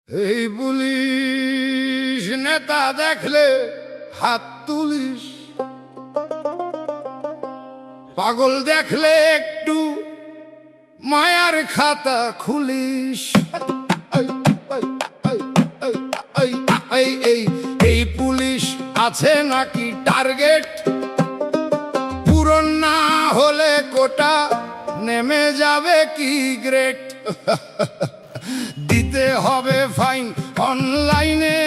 এই পুলিশ নেতা দেখলে হাত তুলিস, পাগল দেখলে একটু মায়ার খাতা খুলিস। এই পুলিশ আছে নাকি টার্গেট, পূরণ না হলে কোটা নেমে যাবে কি গ্রেট। দিতে হবে ফাইন, অনলাইনে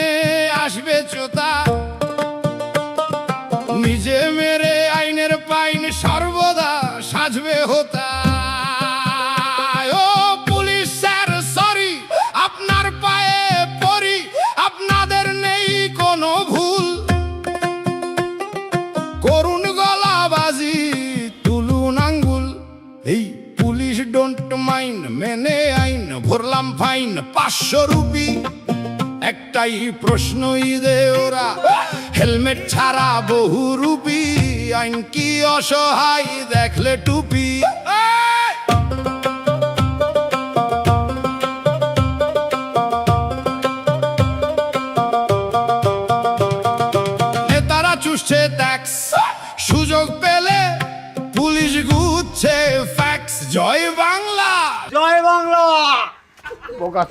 আসবে চোতা, নিজে মেরে আইনের পাইন সর্বদা সাজবে হোতা। ও পুলিশ স্যার সরি, আপনার পায়ে পড়ি, আপনাদের নেই কোনো ভুল। করুন গলাবাজি, তুলুন আঙ্গুল, এই পুলিশ ডোন্ট মাইন্ড, মেনে আইন ভরলাম ফাইন 500 রুপি। একটাই প্রশ্ন ঈদে ওরা হেলমেট ছাড়া বহু রূপী, আইন কি অসহায় দেখলে টুপি। নেতারা চুষছে ট্যাক্স, সুযোগ পেলে পুলিশ গুচ্ছে ফ্যাক্স। জয় বাংলা, জয় বাংলা। বোকা।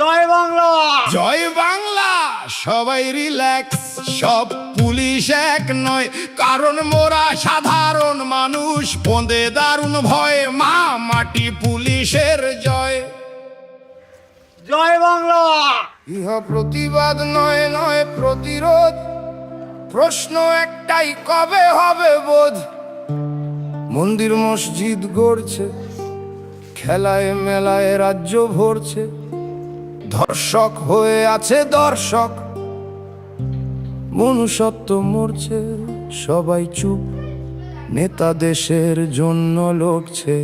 জয় বাংলা, জয় বাংলা। সবাই রিল্যাক্স, সব পুলিশ এক নয়, কারণ মোরা সাধারণ মানুষ। বন্দে দারুণ ভয়, মা মাটি পুলিশের জয়। জয় বাংলা। ইহা প্রতিবাদ নয় নয় প্রতিরোধ, প্রশ্ন একটাই কবে হবে বোধ। মন্দির মসজিদ গড়ছে, খেলায় মেলায় রাজ্য ভরছে, ধর্ষক হয়ে আছে দর্শক, মনুষ্যত্ব মরছে। সবাই চুপ, নেতা দেশের জন্য লড়ছে।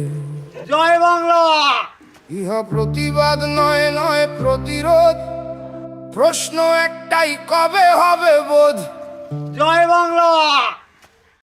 জয় বাংলা। ইহা প্রতিবাদ নয় নয় প্রতিরোধ, প্রশ্ন একটাই কবে হবে বোধ। জয় বাংলা।